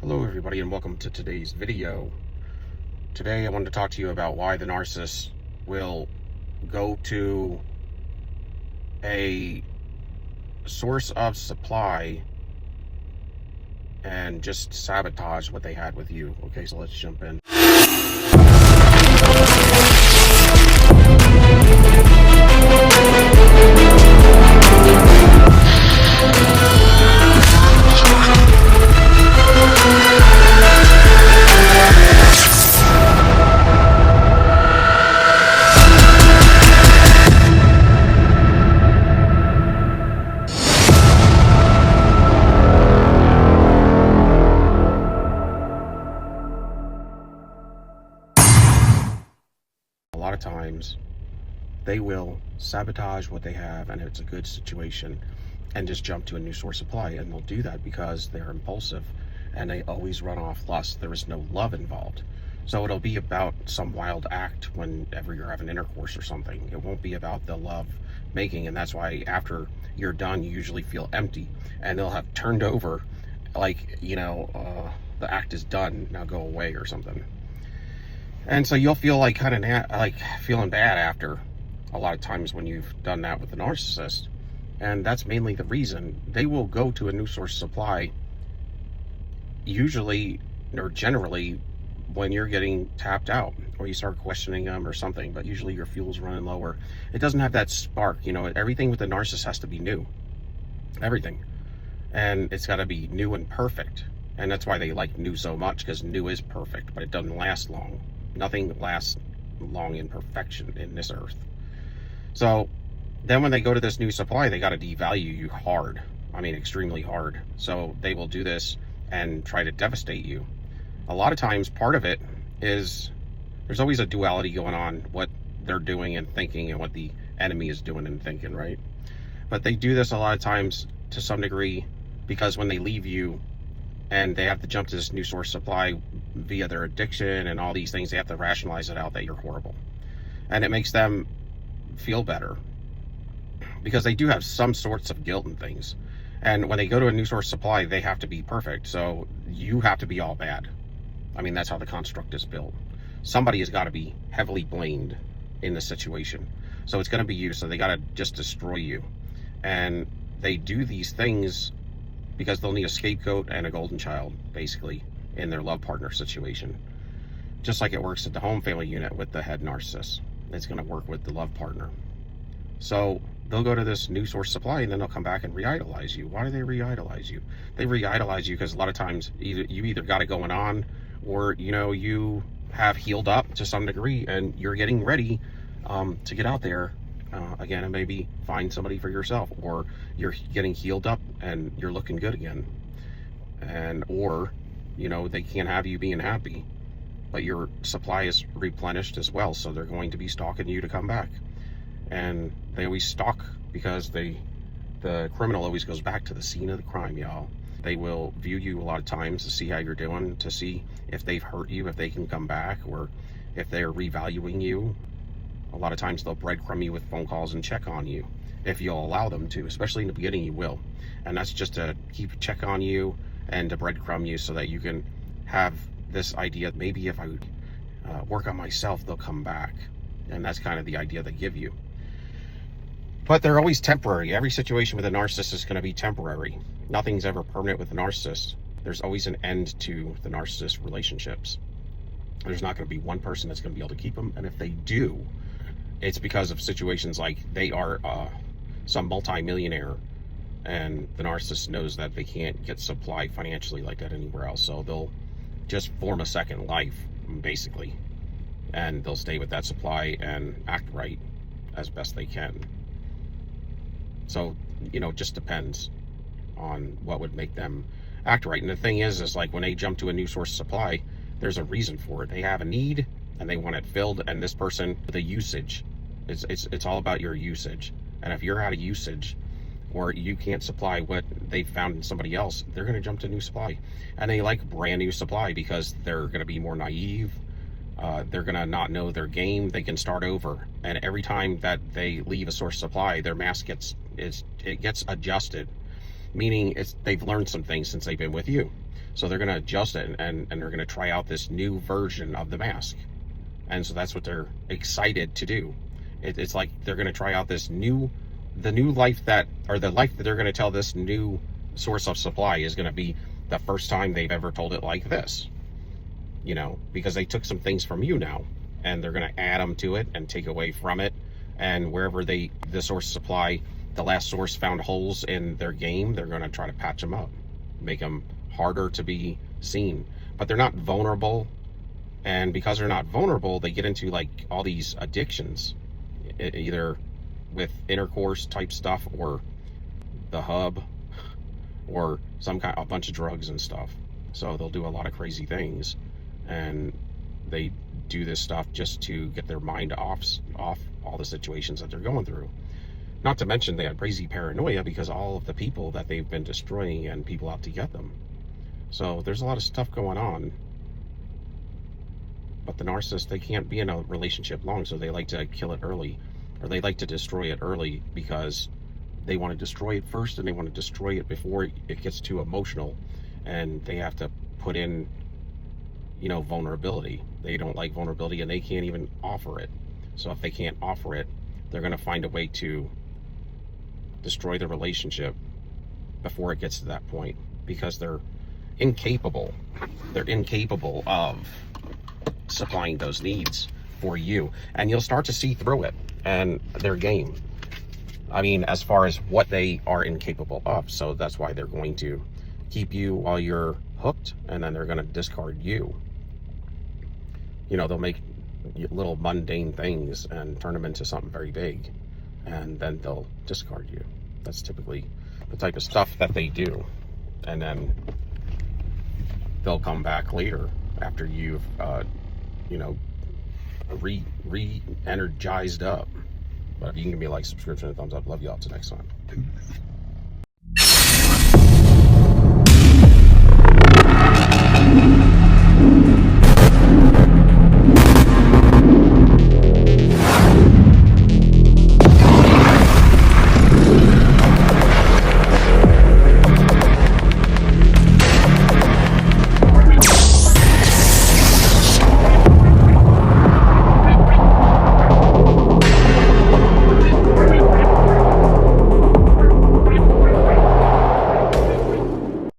Hello everybody and welcome to today's video. Today I wanted to talk to you about why the narcissist will go to a source of supply and just sabotage what they had with you. Okay, so let's jump in. A lot of times they will sabotage what they have and it's a good situation and just jump to a new source supply, and they'll do that because they're impulsive and they always run off lust. There is no love involved, so it'll be about some wild act whenever you're having intercourse or something. It won't be about the love making, and that's why after you're done you usually feel empty, and they'll have turned over like, the act is done, now go away or something. And so you'll feel like kind of like feeling bad after a lot of times when you've done that with the narcissist. And that's mainly the reason. They will go to a new source supply usually or generally when you're getting tapped out or you start questioning them or something, but usually your fuel's running lower. It doesn't have that spark. Everything with the narcissist has to be new. Everything. And it's got to be new and perfect. And that's why they like new so much, because new is perfect, but it doesn't last long. Nothing lasts long in perfection in this earth. So then when they go to this new supply, they got to devalue you hard. I mean, extremely hard. So they will do this and try to devastate you. A lot of times, part of it is there's always a duality going on, what they're doing and thinking and what the enemy is doing and thinking, right? But they do this a lot of times to some degree because when they leave you and they have to jump to this new source supply via their addiction and all these things, they have to rationalize it out that you're horrible. And it makes them feel better because they do have some sorts of guilt and things. And when they go to a new source supply, they have to be perfect. So you have to be all bad. I mean, that's how the construct is built. Somebody has got to be heavily blamed in the situation. So it's going to be you. So they got to just destroy you. And they do these things because they'll need a scapegoat and a golden child, basically, in their love partner situation. Just like it works at the home family unit with the head narcissist. It's going to work with the love partner. So they'll go to this new source supply and then they'll come back and re-idolize you. Why do they re-idolize you? They re-idolize you because a lot of times you either got it going on or, you have healed up to some degree and you're getting ready to get out there again and maybe find somebody for yourself, or you're getting healed up and you're looking good again, or they can't have you being happy, but your supply is replenished as well, so they're going to be stalking you to come back. And they always stalk because the criminal always goes back to the scene of the crime, y'all. They will view you a lot of times to see how you're doing, to see if they've hurt you, if they can come back, or if they're revaluing you. A lot of times they'll breadcrumb you with phone calls and check on you if you'll allow them to. Especially in the beginning, you will. And that's just to keep check on you and to breadcrumb you so that you can have this idea, maybe if I work on myself, they'll come back. And that's kind of the idea they give you. But they're always temporary. Every situation with a narcissist is going to be temporary. Nothing's ever permanent with a narcissist. There's always an end to the narcissist relationships. There's not going to be one person that's going to be able to keep them. And if they do, it's because of situations like they are some multi-millionaire and the narcissist knows that they can't get supply financially like that anywhere else. So they'll just form a second life, basically. And they'll stay with that supply and act right as best they can. So, it just depends on what would make them act right. And the thing is like when they jump to a new source of supply, there's a reason for it. They have a need and they want it filled, and this person, the usage, it's all about your usage. And if you're out of usage or you can't supply what they found in somebody else, they're going to jump to new supply. And they like brand new supply because they're going to be more naive. They're going to not know their game. They can start over. And every time that they leave a source supply, their mask gets adjusted. meaning they've learned some things since they've been with you. So they're going to adjust it, and they're going to try out this new version of the mask. And so that's what they're excited to do. It's like they're going to try out the new life the life that they're going to tell this new source of supply is going to be the first time they've ever told it like this. You know, because they took some things from you now, and they're going to add them to it and take away from it. And wherever the source supply, the last source found holes in their game, they're going to try to patch them up, make them harder to be seen. But they're not vulnerable, and because they're not vulnerable, they get into like all these addictions, either with intercourse type stuff, or the hub, or a bunch of drugs and stuff. So they'll do a lot of crazy things, and they do this stuff just to get their mind off all the situations that they're going through. Not to mention they have crazy paranoia because all of the people that they've been destroying and people out to get them. So there's a lot of stuff going on. But the narcissist, they can't be in a relationship long, so they like to kill it early, or they like to destroy it early because they want to destroy it first, and they want to destroy it before it gets too emotional, and they have to put in, you know, vulnerability. They don't like vulnerability, and they can't even offer it. So if they can't offer it, they're going to find a way to destroy the relationship before it gets to that point, because they're incapable of supplying those needs for you. And you'll start to see through it and their game. I mean, as far as what they are incapable of. So that's why they're going to keep you while you're hooked, and then they're going to discard you. You know, they'll make little mundane things and turn them into something very big, and then they'll discard you. That's typically the type of stuff that they do. And then they'll come back later after you've you know, re-energized up. But if you can give me a like, subscription, and a thumbs up, love you all. Till next time.